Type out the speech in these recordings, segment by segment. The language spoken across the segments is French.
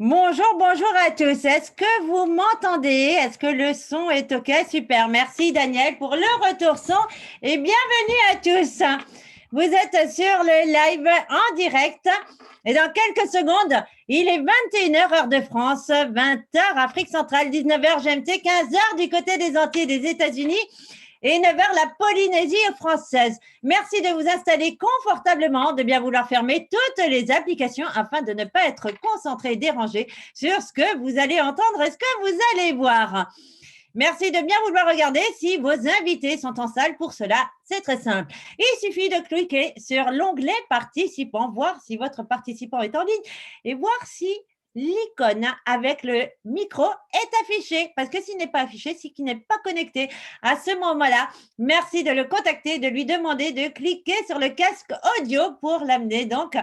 Bonjour, bonjour à tous. Est-ce que vous m'entendez? Est-ce que le son est OK? Super. Merci Daniel pour le retour son et bienvenue à tous. Vous êtes sur le live en direct et dans quelques secondes, il est 21h heure de France, 20h Afrique centrale, 19h GMT, 15h du côté des Antilles des États-Unis et 9h la Polynésie française. Merci de vous installer confortablement, de bien vouloir fermer toutes les applications afin de ne pas être concentré et dérangé sur ce que vous allez entendre et ce que vous allez voir. Merci de bien vouloir regarder si vos invités sont en salle. Pour cela, c'est très simple. Il suffit de cliquer sur l'onglet participants, voir si votre participant est en ligne et voir si l'icône avec le micro est affiché. Parce que s'il n'est pas affiché, c'est qu'il n'est pas connecté. À ce moment-là, merci de le contacter, de lui demander de cliquer sur le casque audio pour l'amener donc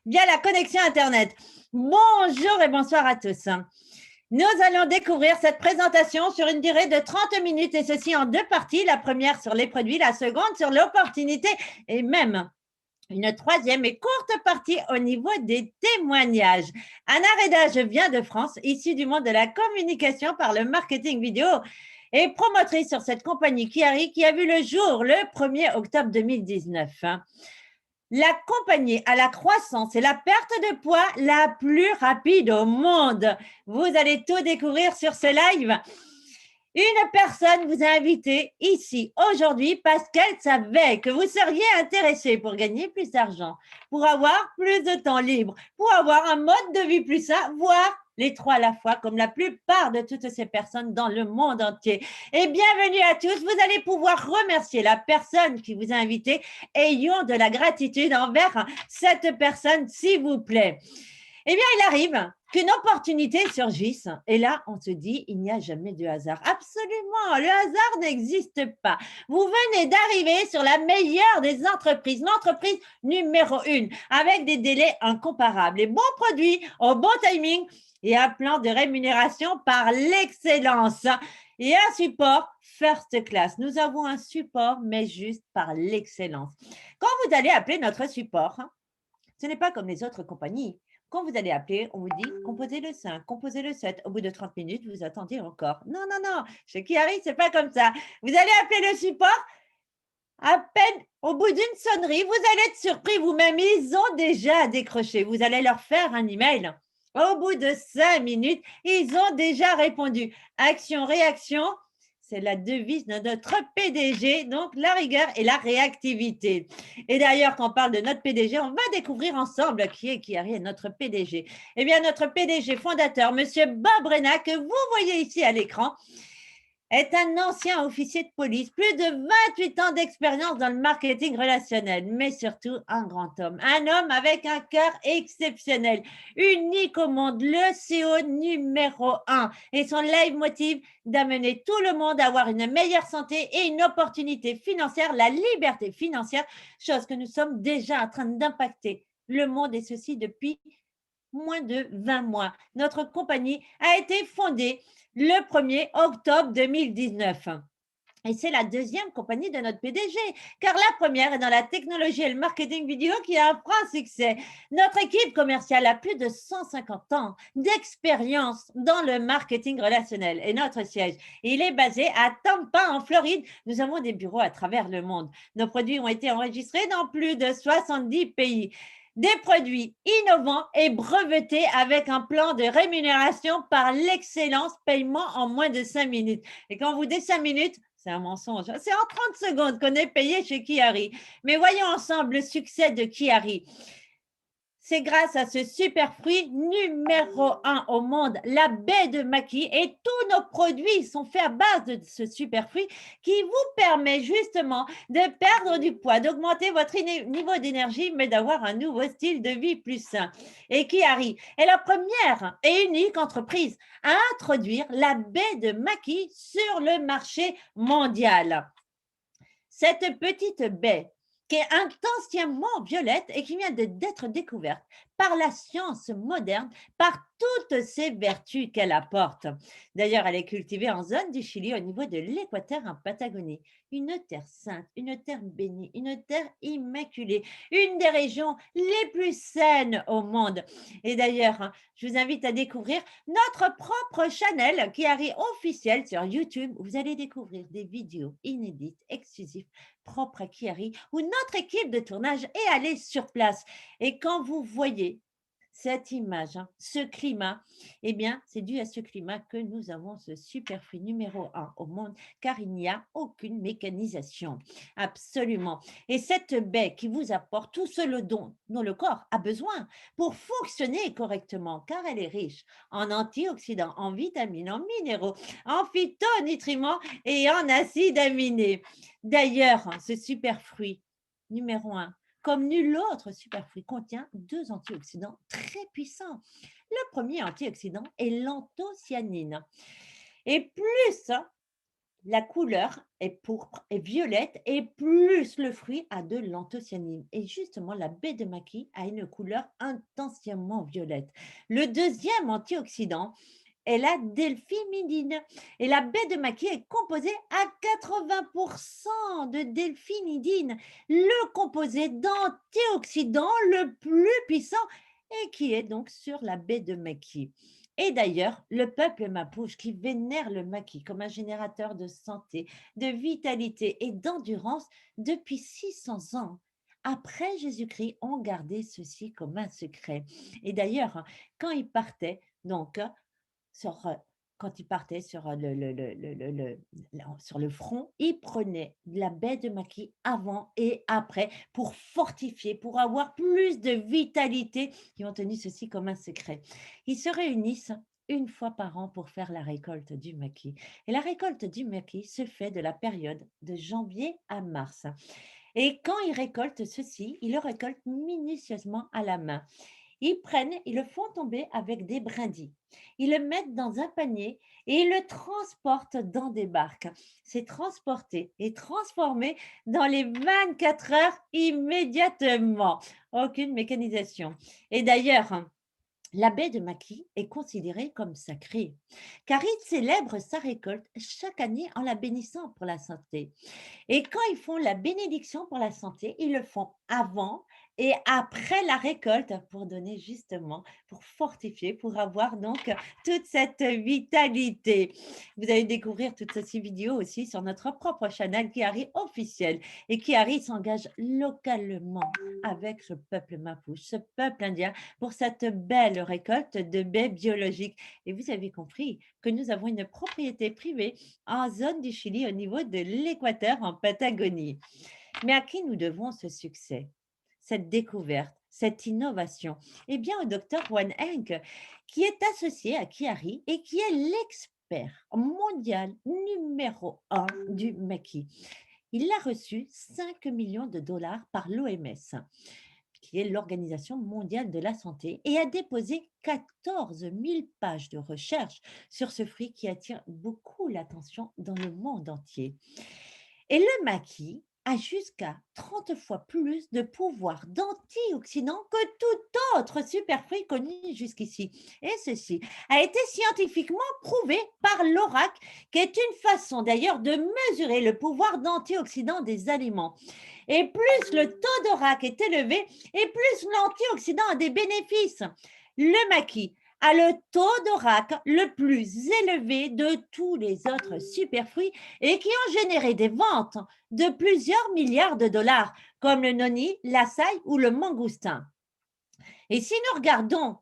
via la connexion Internet. Bonjour et bonsoir à tous. Nous allons découvrir cette présentation sur une durée de 30 minutes et ceci en deux parties. La première sur les produits, la seconde sur l'opportunité et même une troisième et courte partie au niveau des témoignages. Anna Reda, je viens de France, issue du monde de la communication par le marketing vidéo et promotrice sur cette compagnie Kiari qui a vu le jour le 1er octobre 2019. La compagnie a la croissance et la perte de poids la plus rapide au monde. Vous allez tout découvrir sur ce live. Une personne vous a invité ici aujourd'hui parce qu'elle savait que vous seriez intéressé pour gagner plus d'argent, pour avoir plus de temps libre, pour avoir un mode de vie plus sain, voire les trois à la fois, comme la plupart de toutes ces personnes dans le monde entier. Et bienvenue à tous. Vous allez pouvoir remercier la personne qui vous a invité. Ayons de la gratitude envers cette personne, s'il vous plaît. Eh bien, il arrive qu'une opportunité surgisse. Et là, on se dit, il n'y a jamais de hasard. Absolument, le hasard n'existe pas. Vous venez d'arriver sur la meilleure des entreprises, l'entreprise numéro 1, avec des délais incomparables, les bons produits au bon timing et un plan de rémunération par l'excellence et un support first class. Nous avons un support, mais juste par l'excellence. Quand vous allez appeler notre support, ce n'est pas comme les autres compagnies. Quand vous allez appeler, on vous dit composez le 5, composez le 7. Au bout de 30 minutes, vous attendiez encore. Non, non, non. Chez Kiari, ce n'est pas comme ça. Vous allez appeler le support. À peine au bout d'une sonnerie, vous allez être surpris vous-même. Ils ont déjà décroché. Vous allez leur faire un email. Au bout de 5 minutes, ils ont déjà répondu. Action, réaction, c'est la devise de notre PDG, donc la rigueur et la réactivité. Et d'ailleurs, quand on parle de notre PDG, on va découvrir ensemble qui est notre PDG. Eh bien, notre PDG fondateur, Monsieur Bob Rena, que vous voyez ici à l'écran, est un ancien officier de police, plus de 28 ans d'expérience dans le marketing relationnel, mais surtout un grand homme, un homme avec un cœur exceptionnel, unique au monde, le CEO numéro 1 et son leitmotiv d'amener tout le monde à avoir une meilleure santé et une opportunité financière, la liberté financière, chose que nous sommes déjà en train d'impacter le monde et ceci depuis moins de 20 mois. Notre compagnie a été fondée le 1er octobre 2019. Et c'est la deuxième compagnie de notre PDG, car la première est dans la technologie et le marketing vidéo qui a un franc succès. Notre équipe commerciale a plus de 150 ans d'expérience dans le marketing relationnel et notre siège, il est basé à Tampa, en Floride. Nous avons des bureaux à travers le monde. Nos produits ont été enregistrés dans plus de 70 pays. Des produits innovants et brevetés avec un plan de rémunération par l'excellence, paiement en moins de 5 minutes. Et quand vous dites 5 minutes, c'est un mensonge. C'est en 30 secondes qu'on est payé chez Kiari. Mais voyons ensemble le succès de Kiari. C'est grâce à ce super fruit numéro 1 au monde, la baie de Maki, et tous nos produits sont faits à base de ce super fruit qui vous permet justement de perdre du poids, d'augmenter votre niveau d'énergie, mais d'avoir un nouveau style de vie plus sain. Et Kiari est la première et unique entreprise à introduire la baie de Maki sur le marché mondial. Cette petite baie qui est intensément violette et qui vient d'être découverte par la science moderne, par toutes ces vertus qu'elle apporte. D'ailleurs, elle est cultivée en zone du Chili au niveau de l'équateur en Patagonie. Une terre sainte, une terre bénie, une terre immaculée, une des régions les plus saines au monde. Et d'ailleurs, je vous invite à découvrir notre propre channel Kiari officiel sur YouTube. Vous allez découvrir des vidéos inédites, exclusives, propres à Kiari, où notre équipe de tournage est allée sur place. Et quand vous voyez cette image, ce climat, eh bien, c'est dû à ce climat que nous avons ce superfruit numéro 1 au monde, car il n'y a aucune mécanisation. Absolument. Et cette baie qui vous apporte tout ce dont le corps a besoin pour fonctionner correctement, car elle est riche en antioxydants, en vitamines, en minéraux, en phytonutriments et en acides aminés. D'ailleurs, ce superfruit numéro 1, comme nul autre superfruit, contient 2 antioxydants très puissants. Le premier antioxydant est l'anthocyanine. Et plus la couleur est pourpre et violette, et plus le fruit a de l'anthocyanine. Et justement, la baie de maqui a une couleur intensément violette. Le deuxième antioxydant est la delphinidine. Et la baie de maqui est composée à 80% de delphinidine, le composé d'antioxydants le plus puissant et qui est donc sur la baie de maqui. Et d'ailleurs, le peuple mapuche qui vénère le maquis comme un générateur de santé, de vitalité et d'endurance depuis 600 ans après Jésus-Christ ont gardé ceci comme un secret. Et d'ailleurs, quand ils partaient, donc, sur, quand il partait sur sur le front, il prenait de la baie de maquis avant et après pour fortifier, pour avoir plus de vitalité. Ils ont tenu ceci comme un secret. Ils se réunissent une fois par an pour faire la récolte du maquis. Et la récolte du maquis se fait de la période de janvier à mars. Et quand ils récoltent ceci, ils le récoltent minutieusement à la main. Ils le font tomber avec des brindilles. Ils le mettent dans un panier et ils le transportent dans des barques. C'est transporté et transformé dans les 24 heures immédiatement. Aucune mécanisation. Et d'ailleurs, la baie de maqui est considérée comme sacrée, car il célèbre sa récolte chaque année en la bénissant pour la santé. Et quand ils font la bénédiction pour la santé, ils le font avant et après la récolte pour donner justement, pour fortifier, pour avoir donc toute cette vitalité. Vous allez découvrir toutes ces vidéos aussi sur notre propre channel Kiari officiel. Et Kiari s'engage localement avec ce peuple mapuche, ce peuple indien, pour cette belle récolte de baies biologiques. Et vous avez compris que nous avons une propriété privée en zone du Chili au niveau de l'équateur en Patagonie. Mais à qui nous devons ce succès, cette découverte, cette innovation? Eh bien, au docteur Juan Henk, qui est associé à Kiari et qui est l'expert mondial numéro 1 du maquis. Il a reçu 5 millions de dollars par l'OMS, qui est l'Organisation mondiale de la santé, et a déposé 14 000 pages de recherche sur ce fruit qui attire beaucoup l'attention dans le monde entier. Et le maquis a jusqu'à 30 fois plus de pouvoir d'antioxydants que tout autre superfruit connu jusqu'ici. Et ceci a été scientifiquement prouvé par l'ORAC, qui est une façon d'ailleurs de mesurer le pouvoir d'antioxydants des aliments. Et plus le taux d'ORAC est élevé, et plus l'antioxydant a des bénéfices. Le maquis a le taux d'ORAC le plus élevé de tous les autres superfruits et qui ont généré des ventes de plusieurs milliards de dollars, comme le noni, l'açaï ou le mangoustin. Et si nous regardons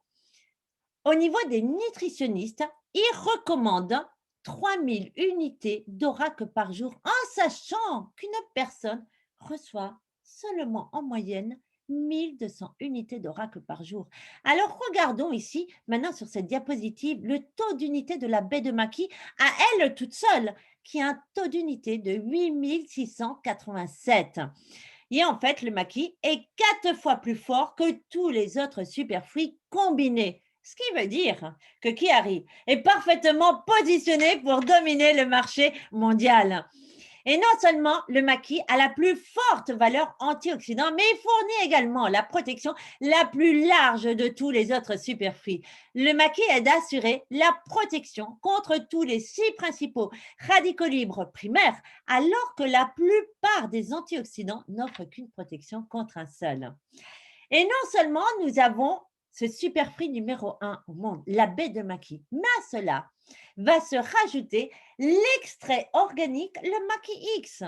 au niveau des nutritionnistes, ils recommandent 3000 unités d'ORAC par jour, en sachant qu'une personne reçoit seulement en moyenne 1200 unités d'ORAC par jour. Alors, regardons ici, maintenant sur cette diapositive, le taux d'unité de la baie de maqui à elle toute seule, qui a un taux d'unité de 8687. Et en fait, le maquis est 4 fois plus fort que tous les autres superfruits combinés. Ce qui veut dire que Kiari est parfaitement positionné pour dominer le marché mondial. Et non seulement le maquis a la plus forte valeur antioxydant, mais il fournit également la protection la plus large de tous les autres superfruits. Le maquis aide à assurer la protection contre tous les 6 principaux radicaux libres primaires, alors que la plupart des antioxydants n'offrent qu'une protection contre un seul. Et non seulement nous avons ce superfruit numéro 1 au monde, la baie de maquis, mais à cela va se rajouter l'extrait organique, le maquis X.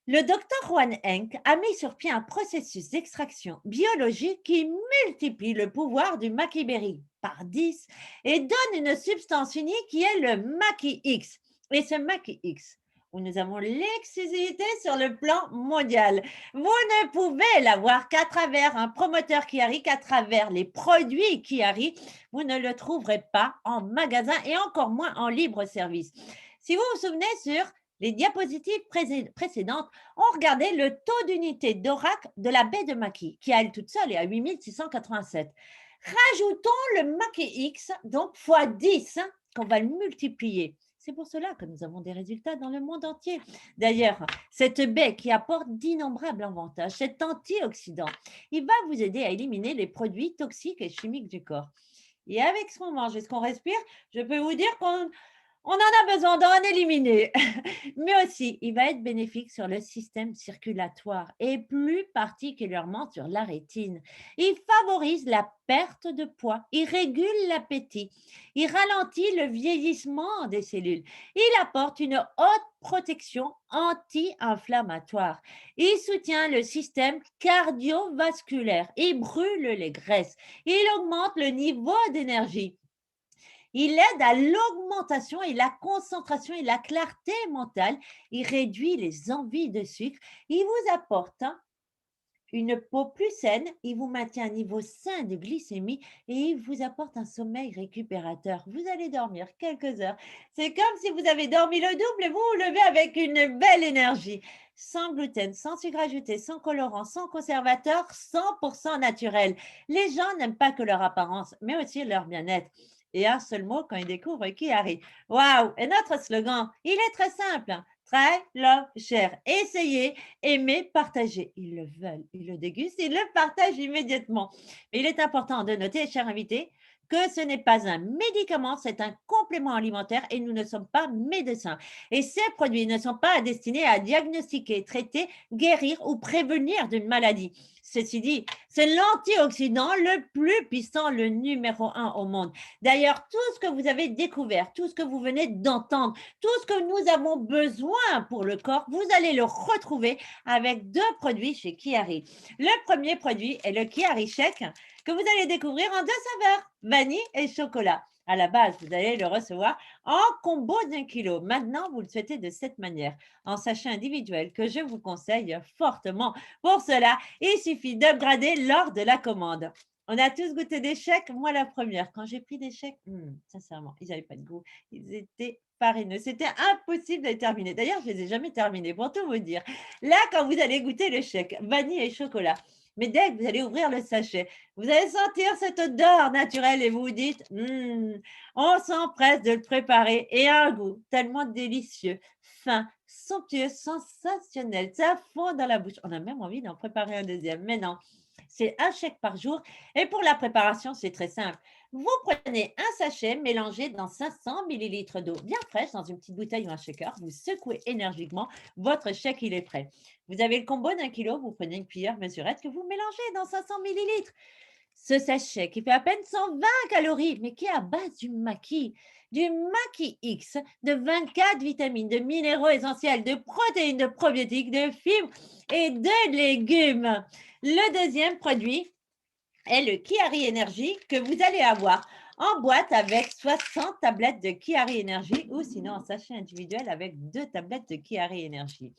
Le docteur Juan Henck a mis sur pied un processus d'extraction biologique qui multiplie le pouvoir du maquis berry par 10 et donne une substance unique qui est le maquis X. Et ce maquis X, où nous avons l'exclusivité sur le plan mondial. Vous ne pouvez l'avoir qu'à travers un promoteur Chiari, qu'à travers les produits Chiari. Vous ne le trouverez pas en magasin et encore moins en libre service. Si vous vous souvenez sur les diapositives précédentes, on regardait le taux d'unité d'ORAC de la baie de maquis, qui à elle toute seule est à 8687. Rajoutons le maquis X, donc fois 10, qu'on va le multiplier. C'est pour cela que nous avons des résultats dans le monde entier. D'ailleurs, cette baie qui apporte d'innombrables avantages, cet antioxydant, il va vous aider à éliminer les produits toxiques et chimiques du corps. Et avec ce qu'on mange et ce qu'on respire, je peux vous dire qu'on en a besoin d'en éliminer. Mais aussi, il va être bénéfique sur le système circulatoire et plus particulièrement sur la rétine. Il favorise la perte de poids, il régule l'appétit, il ralentit le vieillissement des cellules, il apporte une haute protection anti-inflammatoire, il soutient le système cardiovasculaire, il brûle les graisses, il augmente le niveau d'énergie. Il aide à l'augmentation et la concentration et la clarté mentale. Il réduit les envies de sucre. Il vous apporte une peau plus saine. Il vous maintient un niveau sain de glycémie et il vous apporte un sommeil récupérateur. Vous allez dormir quelques heures. C'est comme si vous avez dormi le double et vous vous levez avec une belle énergie. Sans gluten, sans sucre ajouté, sans colorant, sans conservateur, 100% naturel. Les gens n'aiment pas que leur apparence, mais aussi leur bien-être. Et un seul mot quand ils découvrent Chiari. Waouh! Et notre slogan, il est très simple. Try, love, share. Essayez, aimez, partagez. Ils le veulent, ils le dégustent, ils le partagent immédiatement. Mais il est important de noter, chers invités, que ce n'est pas un médicament, c'est un complément alimentaire et nous ne sommes pas médecins. Et ces produits ne sont pas destinés à diagnostiquer, traiter, guérir ou prévenir d'une maladie. Ceci dit, c'est l'antioxydant le plus puissant, le numéro 1 au monde. D'ailleurs, tout ce que vous avez découvert, tout ce que vous venez d'entendre, tout ce que nous avons besoin pour le corps, vous allez le retrouver avec 2 produits chez Chiari. Le premier produit est le Chiari Shake que vous allez découvrir en 2 saveurs, vanille et chocolat. À la base, vous allez le recevoir en combo d'1 kilo. Maintenant, vous le souhaitez de cette manière, en sachet individuel que je vous conseille fortement. Pour cela, il suffit d'upgrader lors de la commande. On a tous goûté des chèques, moi la première. Quand j'ai pris des chèques, sincèrement, ils n'avaient pas de goût. Ils étaient farineux. C'était impossible de les terminer. D'ailleurs, je ne les ai jamais terminés, pour tout vous dire. Là, quand vous allez goûter le chèque, vanille et chocolat, mais dès que vous allez ouvrir le sachet, vous allez sentir cette odeur naturelle et vous vous dites, on s'empresse de le préparer et un goût tellement délicieux, fin, somptueux, sensationnel. Ça fond dans la bouche. On a même envie d'en préparer un deuxième, mais non. C'est un chèque par jour. Et pour la préparation, c'est très simple. Vous prenez un sachet mélangé dans 500 millilitres d'eau bien fraîche dans une petite bouteille ou un shaker. Vous secouez énergiquement. Votre chèque, il est prêt. Vous avez le combo d'1 kilo. Vous prenez une cuillère mesurette que vous mélangez dans 500 millilitres. Ce sachet qui fait à peine 120 calories, mais qui est à base du maquis X, de 24 vitamines, de minéraux essentiels, de protéines, de probiotiques, de fibres et de légumes. Le deuxième produit est le Chiari Energy que vous allez avoir en boîte avec 60 tablettes de Chiari Energy ou sinon en sachet individuel avec 2 tablettes de Chiari Energy.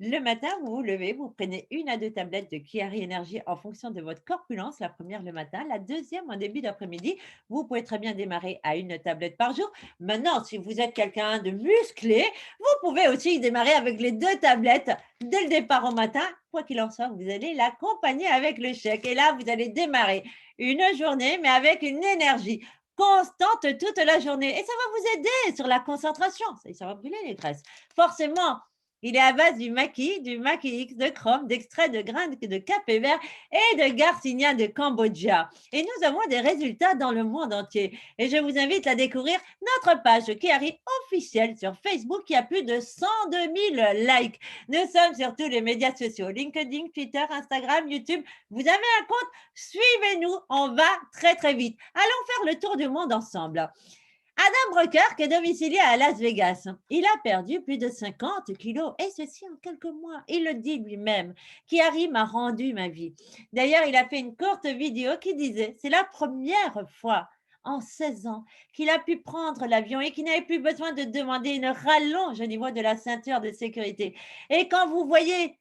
Le matin, vous vous levez, vous prenez 1 à 2 tablettes de Chiari Energy en fonction de votre corpulence. La première le matin, la deuxième en début d'après-midi. Vous pouvez très bien démarrer à 1 tablette par jour. Maintenant, si vous êtes quelqu'un de musclé, vous pouvez aussi démarrer avec les 2 tablettes dès le départ au matin. Quoi qu'il en soit, vous allez l'accompagner avec le chèque. Et là, vous allez démarrer une journée, mais avec une énergie constante toute la journée. Et ça va vous aider sur la concentration. Ça va brûler les graisses. Forcément, Il est à base du maquis X, de chrome, d'extrait de graines de café vert et de garcinia de Cambodgia. Et nous avons des résultats dans le monde entier. Et je vous invite à découvrir notre page Kiari officielle sur Facebook qui a plus de 102 000 likes. Nous sommes sur tous les médias sociaux, LinkedIn, Twitter, Instagram, YouTube. Vous avez un compte? Suivez-nous, on va très très vite. Allons faire le tour du monde ensemble. Adam Brucker, qui est domicilié à Las Vegas, il a perdu plus de 50 kilos, et ceci en quelques mois. Il le dit lui-même. Kiari m'a rendu ma vie. D'ailleurs, il a fait une courte vidéo qui disait, c'est la première fois en 16 ans qu'il a pu prendre l'avion et qu'il n'avait plus besoin de demander une rallonge au niveau de la ceinture de sécurité. Et quand vous voyez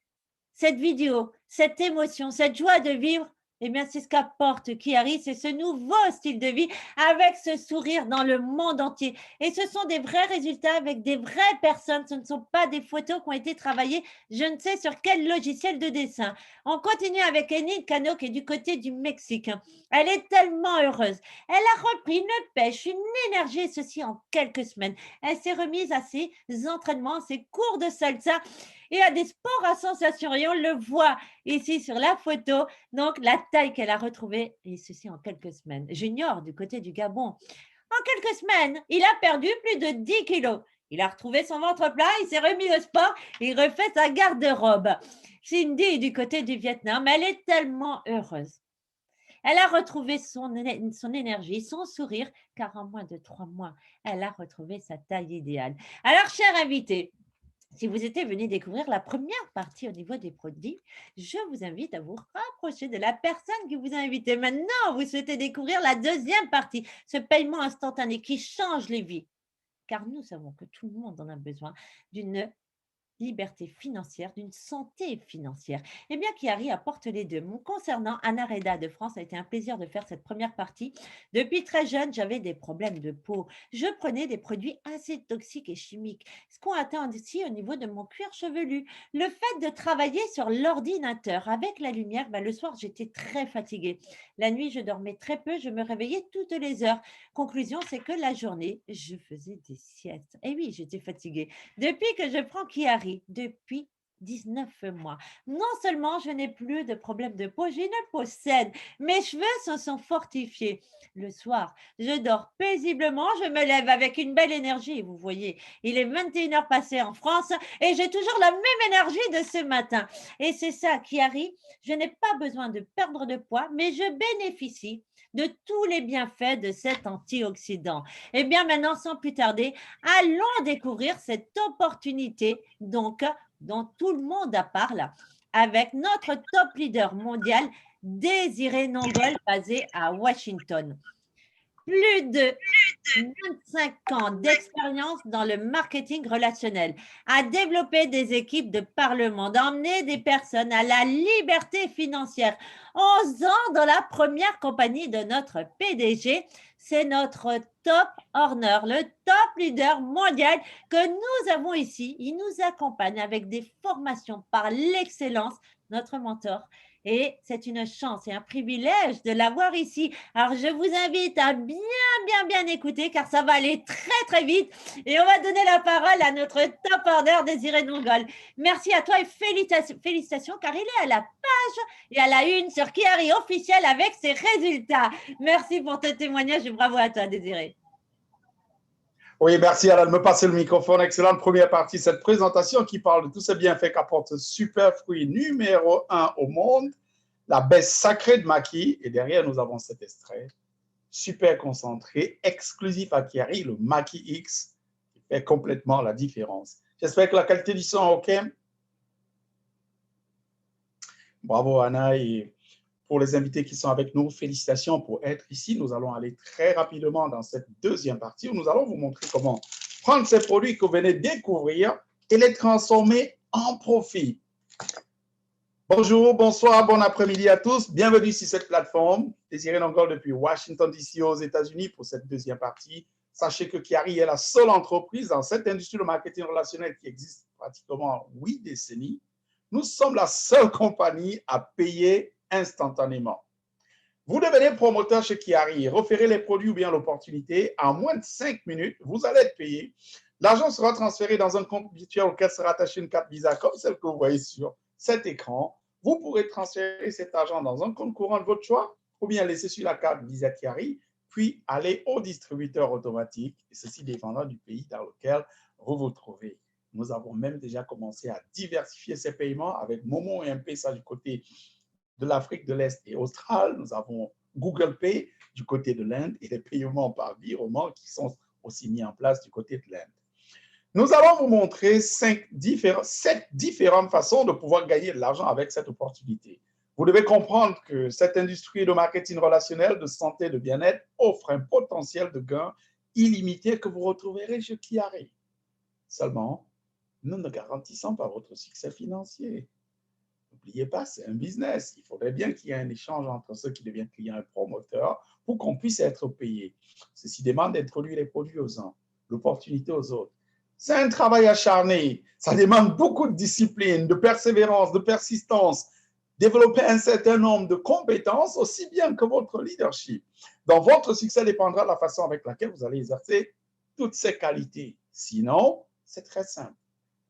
cette vidéo, cette émotion, cette joie de vivre, eh bien, c'est ce qu'apporte Kiari, c'est ce nouveau style de vie avec ce sourire dans le monde entier. Et ce sont des vrais résultats avec des vraies personnes. Ce ne sont pas des photos qui ont été travaillées, je ne sais sur quel logiciel de dessin. On continue avec Enid Cano qui est du côté du Mexique. Elle est tellement heureuse. Elle a repris une pêche, une énergie, et ceci en quelques semaines. Elle s'est remise à ses entraînements, ses cours de salsa et à des sports à sensation. Et on le voit ici sur la photo. Donc, la taille qu'elle a retrouvée, et ceci en quelques semaines. Junior, du côté du Gabon. En quelques semaines, il a perdu plus de 10 kilos. Il a retrouvé son ventre plat, il s'est remis au sport, il refait sa garde-robe. Cindy, du côté du Vietnam, elle est tellement heureuse. Elle a retrouvé son énergie, son sourire, car en moins de 3 mois, elle a retrouvé sa taille idéale. Alors, chers invités, si vous étiez venu découvrir la première partie au niveau des produits, je vous invite à vous rapprocher de la personne qui vous a invité. Maintenant, vous souhaitez découvrir la deuxième partie, ce paiement instantané qui change les vies. Car nous savons que tout le monde en a besoin d'une liberté financière, d'une santé financière. Eh bien, Kiari apporte les deux. Concernant Anna Reda de France, ça a été un plaisir de faire cette première partie. Depuis très jeune, j'avais des problèmes de peau. Je prenais des produits assez toxiques et chimiques, ce qu'on atteint aussi au niveau de mon cuir chevelu. Le fait de travailler sur l'ordinateur avec la lumière, le soir, j'étais très fatiguée. La nuit, je dormais très peu, je me réveillais toutes les heures. Conclusion, c'est que la journée, je faisais des siestes. Et oui, j'étais fatiguée. Depuis que je prends Kiari, depuis 19 mois. Non seulement je n'ai plus de problème de peau, j'ai une peau saine. Mes cheveux se sont fortifiés. Le soir, je dors paisiblement, je me lève avec une belle énergie. Vous voyez, il est 21 heures passées en France et j'ai toujours la même énergie de ce matin. Et c'est ça, Kiari, je n'ai pas besoin de perdre de poids, mais je bénéficie de tous les bienfaits de cet antioxydant. Eh bien, maintenant, sans plus tarder, allons découvrir cette opportunité donc dont tout le monde parle avec notre top leader mondial, Désiré Nongol, basé à Washington. Plus de 25 ans d'expérience dans le marketing relationnel, à développer des équipes de par le monde, à emmener des personnes à la liberté financière. 11 ans dans la première compagnie de notre PDG, c'est notre top earner, le top leader mondial que nous avons ici. Il nous accompagne avec des formations par l'excellence, notre mentor. Et c'est une chance et un privilège de l'avoir ici. Alors, je vous invite à bien écouter car ça va aller très, très vite. Et on va donner la parole à notre top order, Désiré Nongol. Merci à toi et félicitations car il est à la page et à la une sur Kiari officiel avec ses résultats. Merci pour ton témoignage et bravo à toi, Désiré. Oui, merci Alain de me passer le microphone. Excellente première partie de cette présentation qui parle de tous ces bienfaits qu'apporte Superfruit numéro 1 au monde, la baisse sacrée de Maki. Et derrière, nous avons cet extrait super concentré, exclusif à Kiari, le Maki X, qui fait complètement la différence. J'espère que la qualité du son est OK. Bravo Anna et pour les invités qui sont avec nous, félicitations pour être ici. Nous allons aller très rapidement dans cette deuxième partie où nous allons vous montrer comment prendre ces produits que vous venez de découvrir et les transformer en profit. Bonjour, bonsoir, bon après-midi à tous. Bienvenue sur cette plateforme. Désiré Nongol depuis Washington DC aux États-Unis pour cette deuxième partie. Sachez que Kiari est la seule entreprise dans cette industrie de marketing relationnel qui existe pratiquement 8 décennies. Nous sommes la seule compagnie à payer instantanément. Vous devenez promoteur chez Kiari, référez les produits ou bien l'opportunité, en moins de 5 minutes, vous allez être payé. L'argent sera transféré dans un compte virtuel auquel sera attachée une carte Visa comme celle que vous voyez sur cet écran. Vous pourrez transférer cet argent dans un compte courant de votre choix ou bien laisser sur la carte Visa qui arrive, puis aller au distributeur automatique, et ceci dépendant du pays dans lequel vous vous trouvez. Nous avons même déjà commencé à diversifier ces paiements avec Momo et M-Pesa du côté de l'Afrique de l'Est et australe. Nous avons Google Pay du côté de l'Inde et les paiements par virement qui sont aussi mis en place du côté de l'Inde. Nous allons vous montrer 7 différentes façons de pouvoir gagner de l'argent avec cette opportunité. Vous devez comprendre que cette industrie de marketing relationnel, de santé, de bien-être offre un potentiel de gain illimité que vous retrouverez chez Kiari. Seulement, nous ne garantissons pas votre succès financier. N'oubliez pas, c'est un business. Il faudrait bien qu'il y ait un échange entre ceux qui deviennent clients et promoteurs pour qu'on puisse être payé. Ceci demande d'introduire les produits aux uns, l'opportunité aux autres. C'est un travail acharné. Ça demande beaucoup de discipline, de persévérance, de persistance. Développer un certain nombre de compétences aussi bien que votre leadership. Donc, votre succès dépendra de la façon avec laquelle vous allez exercer toutes ces qualités. Sinon, c'est très simple.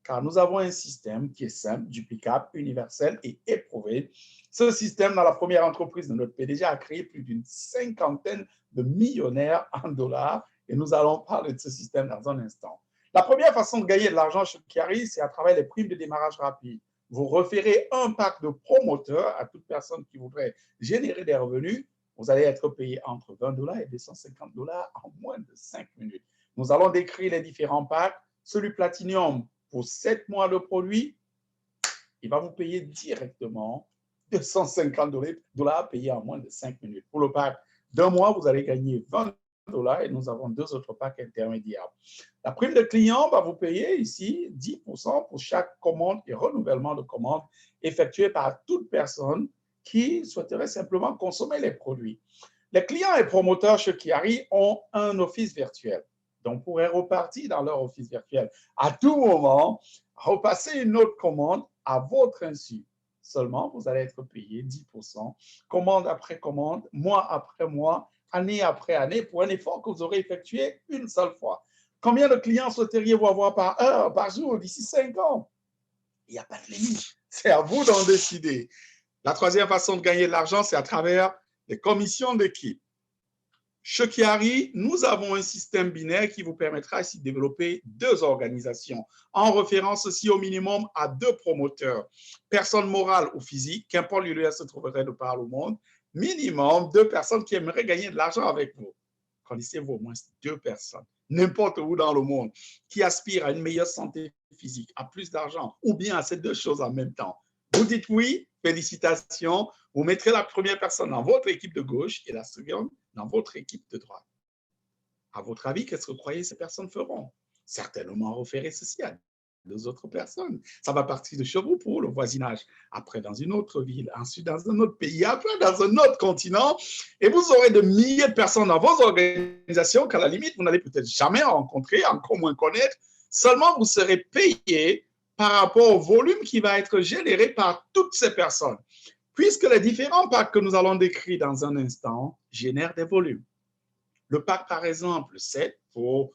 Car nous avons un système qui est simple, duplicable, universel et éprouvé. Ce système, dans la première entreprise de notre PDG, a créé plus d'une 50aine de millionnaires en dollars et nous allons parler de ce système dans un instant. La première façon de gagner de l'argent chez Kiari, c'est à travers les primes de démarrage rapide. Vous référez un pack de promoteurs à toute personne qui voudrait générer des revenus. Vous allez être payé entre $20 et $250 en moins de 5 minutes. Nous allons décrire les différents packs. Celui Platinum, pour 7 mois de produit, il va vous payer directement $250 payés en moins de 5 minutes. Pour le pack d'un mois, vous allez gagner $20 et nous avons 2 autres packs intermédiaires. La prime de client va vous payer ici 10% pour chaque commande et renouvellement de commande effectué par toute personne qui souhaiterait simplement consommer les produits. Les clients et promoteurs chez Kiari ont un office virtuel. Donc, pourraient repartir dans leur office virtuel à tout moment, repasser une autre commande à votre insu. Seulement, vous allez être payé 10%, commande après commande, mois après mois, année après année, pour un effort que vous aurez effectué une seule fois. Combien de clients souhaiteriez-vous avoir par heure, par jour, d'ici 5 ans? Il n'y a pas de limite. C'est à vous d'en décider. La troisième façon de gagner de l'argent, c'est à travers les commissions d'équipe. Chez Kiari, nous avons un système binaire qui vous permettra ici de développer 2 organisations, en référence aussi au minimum à 2 promoteurs, personnes morales ou physiques, qu'importe le lieu où se trouverait de par le monde, minimum 2 personnes qui aimeraient gagner de l'argent avec vous. Connaissez-vous au moins 2 personnes, n'importe où dans le monde, qui aspirent à une meilleure santé physique, à plus d'argent, ou bien à ces 2 choses en même temps? Vous dites oui, félicitations, vous mettrez la première personne dans votre équipe de gauche et la seconde dans votre équipe de droite. À votre avis, qu'est-ce que vous croyez ces personnes feront? Certainement référer ceci à 2 autres personnes. Ça va partir de chez vous pour le voisinage, après dans une autre ville, ensuite dans un autre pays, après dans un autre continent, et vous aurez de milliers de personnes dans vos organisations qu'à la limite, vous n'allez peut-être jamais rencontrer, encore moins connaître. Seulement, vous serez payé par rapport au volume qui va être généré par toutes ces personnes. Puisque les différents packs que nous allons décrire dans un instant génèrent des volumes. Le pack, par exemple, 7 pour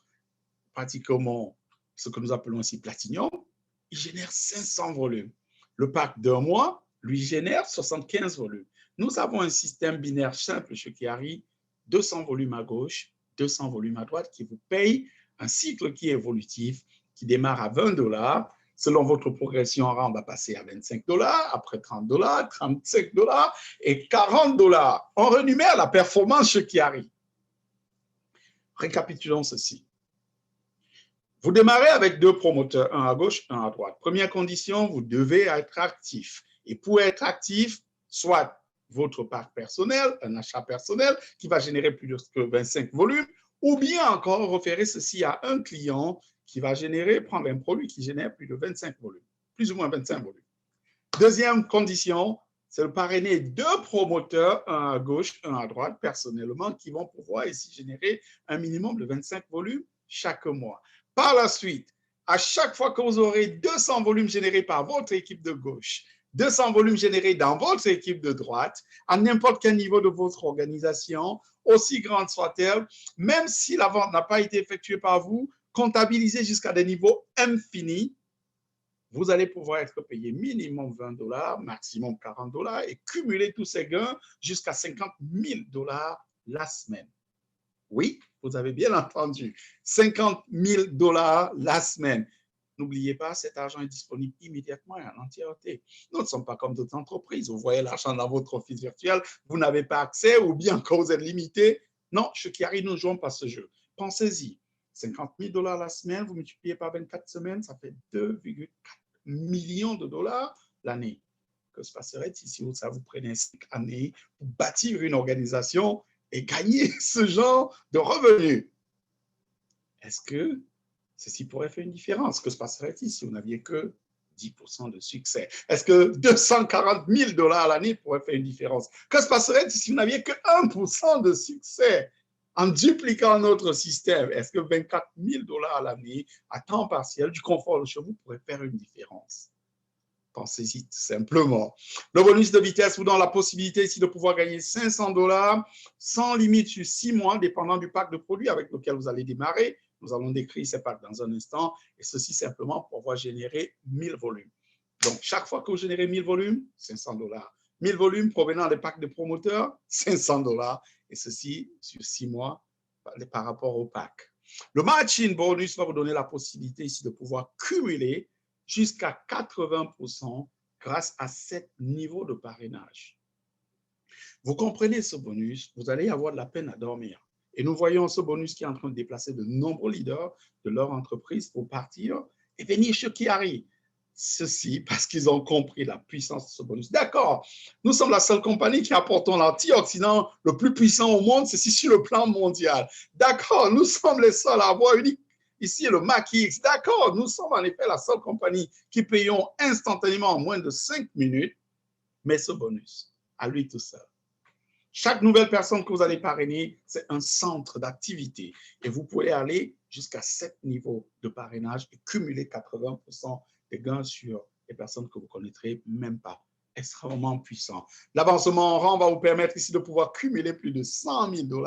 pratiquement ce que nous appelons ici Platinum, il génère 500 volumes. Le pack d'un mois, lui, génère 75 volumes. Nous avons un système binaire simple chez Kiari, 200 volumes à gauche, 200 volumes à droite, qui vous paye un cycle qui est évolutif, qui démarre à $20. Selon votre progression en rang, on va passer à $25, après $30, $35 et $40. On renumère la performance chez Kiari. Récapitulons ceci. Vous démarrez avec 2 promoteurs, un à gauche, un à droite. Première condition, vous devez être actif. Et pour être actif, soit votre pack personnel, un achat personnel qui va générer plus de 25 volumes, ou bien encore référer ceci à un client qui va prendre un produit qui génère plus de 25 volumes, plus ou moins 25 volumes. Deuxième condition, c'est de parrainer 2 promoteurs, un à gauche, un à droite, personnellement, qui vont pouvoir ici générer un minimum de 25 volumes chaque mois. Par la suite, à chaque fois que vous aurez 200 volumes générés par votre équipe de gauche, 200 volumes générés dans votre équipe de droite, à n'importe quel niveau de votre organisation, aussi grande soit-elle, même si la vente n'a pas été effectuée par vous, comptabiliser jusqu'à des niveaux infinis, vous allez pouvoir être payé minimum $20, maximum $40 et cumuler tous ces gains jusqu'à $50 000 la semaine. Oui, vous avez bien entendu, $50 000 la semaine. N'oubliez pas, cet argent est disponible immédiatement et en entièreté. Nous ne sommes pas comme d'autres entreprises. Vous voyez l'argent dans votre office virtuel, vous n'avez pas accès ou bien quand vous êtes limité. Non, chez Kiari, nous ne jouons pas ce jeu. Pensez-y, $50 000 la semaine, vous multipliez par 24 semaines, ça fait 2,4 millions de dollars l'année. Que se passerait si ça vous prenait 5 années pour bâtir une organisation et gagner ce genre de revenus? Est-ce que ceci pourrait faire une différence? Que se passerait-il si vous n'aviez que 10% de succès? Est-ce que $240 000 à l'année pourrait faire une différence? Que se passerait-il si vous n'aviez que 1% de succès? En dupliquant notre système, est-ce que $24 000 à l'année à temps partiel, du confort de chez vous, pourrait faire une différence? Pensez-y simplement. Le bonus de vitesse vous donne la possibilité ici de pouvoir gagner $500 sans limite sur 6 mois, dépendant du pack de produits avec lequel vous allez démarrer. Nous allons décrire ces packs dans un instant, et ceci simplement pour pouvoir générer 1000 volumes. Donc, chaque fois que vous générez 1000 volumes, $500. 1000 volumes provenant des packs de promoteurs, $500. Et ceci sur 6 mois par rapport au pack. Le matching bonus va vous donner la possibilité ici de pouvoir cumuler jusqu'à 80% grâce à 7 niveaux de parrainage. Vous comprenez ce bonus, vous allez avoir de la peine à dormir. Et nous voyons ce bonus qui est en train de déplacer de nombreux leaders de leur entreprise pour partir et venir chez Kiari. Ceci parce qu'ils ont compris la puissance de ce bonus. D'accord, nous sommes la seule compagnie qui apportons l'antioxydant le plus puissant au monde, ceci sur le plan mondial. D'accord, nous sommes les seuls à avoir unique. Ici, le MACX, d'accord, nous sommes en effet la seule compagnie qui payons instantanément en moins de 5 minutes, mais ce bonus, à lui tout seul. Chaque nouvelle personne que vous allez parrainer, c'est un centre d'activité et vous pouvez aller jusqu'à 7 niveaux de parrainage et cumuler 80% des gains sur les personnes que vous ne connaîtrez même pas. Extrêmement puissant. L'avancement en rang va vous permettre ici de pouvoir cumuler plus de $100 000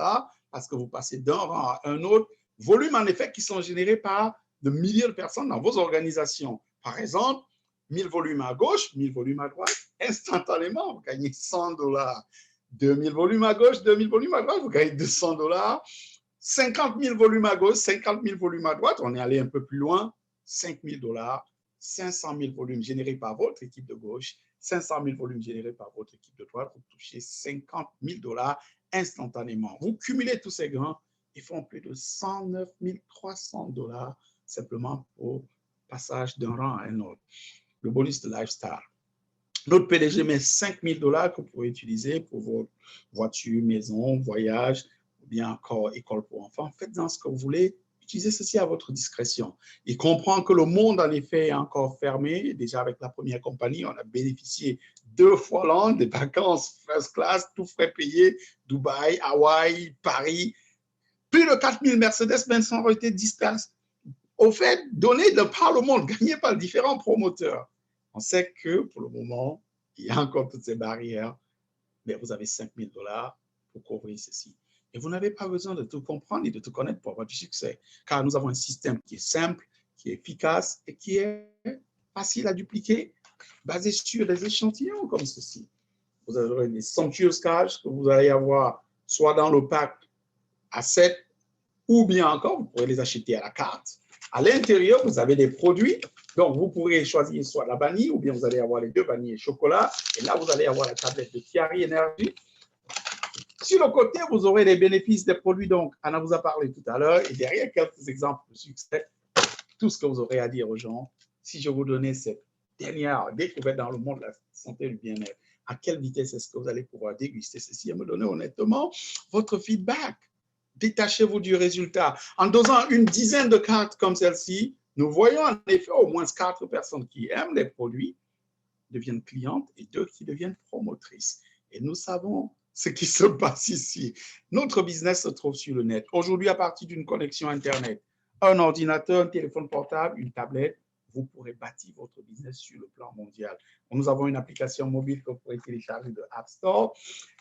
parce que vous passez d'un rang à un autre. Volumes en effet qui sont générés par de milliers de personnes dans vos organisations. Par exemple, 1000 volumes à gauche, 1000 volumes à droite, instantanément, vous gagnez $100. 2000 volumes à gauche, 2000 volumes à droite, vous gagnez $200. 50 000 volumes à gauche, 50 000 volumes à droite, on est allé un peu plus loin, $5 000. 500 000 volumes générés par votre équipe de gauche, 500 000 volumes générés par votre équipe de droite, vous touchez $50 000 instantanément. Vous cumulez tous ces gains, ils font plus de $109 300 simplement au passage d'un rang à un autre. Le bonus de lifestyle. Notre PDG met $5 000 que vous pouvez utiliser pour vos voitures, maisons, voyages, ou bien encore école pour enfants. Faites-en ce que vous voulez. Utilisez ceci à votre discrétion. Il comprend que le monde, en effet, est encore fermé. Déjà, avec la première compagnie, on a bénéficié 2 fois l'an des vacances first class, tout frais payés, Dubaï, Hawaï, Paris. Plus de 4000 Mercedes-Benz ont été disperses. Au fait, données de par le monde, gagnées par différents promoteurs. On sait que pour le moment, il y a encore toutes ces barrières, mais vous avez $5 000 pour couvrir ceci. Et vous n'avez pas besoin de tout comprendre et de tout connaître pour avoir du succès, car nous avons un système qui est simple, qui est efficace et qui est facile à dupliquer, basé sur des échantillons comme ceci. Vous aurez des somptuous cash que vous allez avoir soit dans le pack à 7, ou bien encore, vous pourrez les acheter à la carte. À l'intérieur, vous avez des produits. Donc, vous pourrez choisir soit la vanille ou bien vous allez avoir les 2 vanilles et chocolat. Et là, vous allez avoir la tablette de Kiari Energy. Sur le côté, vous aurez les bénéfices des produits. Donc, Anna vous a parlé tout à l'heure. Et derrière, quelques exemples de succès. Tout ce que vous aurez à dire aux gens. Si je vous donnais cette dernière découverte dans le monde de la santé et du bien-être, à quelle vitesse est-ce que vous allez pouvoir déguster ceci et me donner honnêtement votre feedback? Détachez-vous du résultat. En dosant une dizaine de cartes comme celle-ci, nous voyons en effet au moins 4 personnes qui aiment les produits, deviennent clientes et 2 qui deviennent promotrices. Et nous savons ce qui se passe ici. Notre business se trouve sur le net. Aujourd'hui, à partir d'une connexion Internet, un ordinateur, un téléphone portable, une tablette, vous pourrez bâtir votre business sur le plan mondial. Nous avons une application mobile que vous pourrez télécharger de App Store.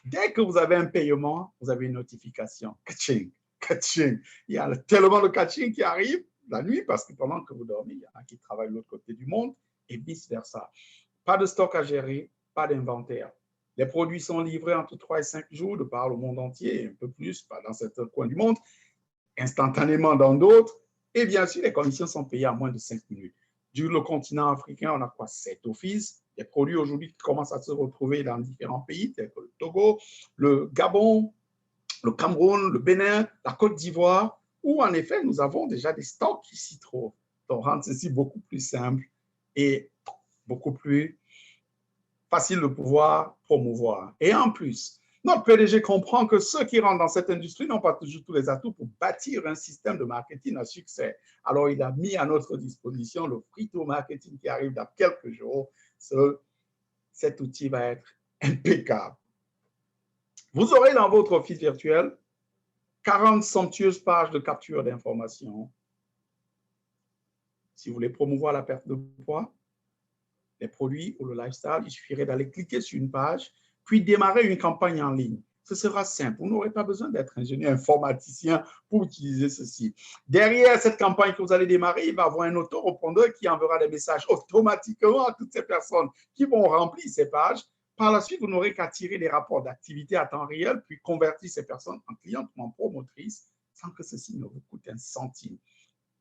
Dès que vous avez un paiement, vous avez une notification. Catching, catching. Il y a tellement de catching qui arrive. la nuit parce que pendant que vous dormez, il y en a qui travaillent de l'autre côté du monde et vice-versa. Pas de stock à gérer, pas d'inventaire. Les produits sont livrés entre 3 et 5 jours de par le monde entier, un peu plus, pas dans certains coins du monde, instantanément dans d'autres. Et bien sûr, les commissions sont payées à moins de 5 minutes. Du le continent africain, on a quoi? 7 offices. Les produits aujourd'hui qui commencent à se retrouver dans différents pays, tels que le Togo, le Gabon, le Cameroun, le Bénin, la Côte d'Ivoire, où en effet, nous avons déjà des stocks qui s'y trouvent. Donc, rendre ceci beaucoup plus simple et beaucoup plus facile de pouvoir promouvoir. Et en plus, notre PDG comprend que ceux qui rentrent dans cette industrie n'ont pas toujours tous les atouts pour bâtir un système de marketing à succès. Alors, il a mis à notre disposition le Frito Marketing qui arrive dans quelques jours. Cet outil va être impeccable. Vous aurez dans votre office virtuel 40 somptueuses pages de capture d'informations. Si vous voulez promouvoir la perte de poids, les produits ou le lifestyle, il suffirait d'aller cliquer sur une page, puis démarrer une campagne en ligne. Ce sera simple. Vous n'aurez pas besoin d'être ingénieur informaticien pour utiliser ceci. Derrière cette campagne que vous allez démarrer, il va y avoir un autorépondeur qui enverra des messages automatiquement à toutes ces personnes qui vont remplir ces pages. Par la suite, vous n'aurez qu'à tirer des rapports d'activité à temps réel, puis convertir ces personnes en clientes ou en promotrices sans que ceci ne vous coûte un centime.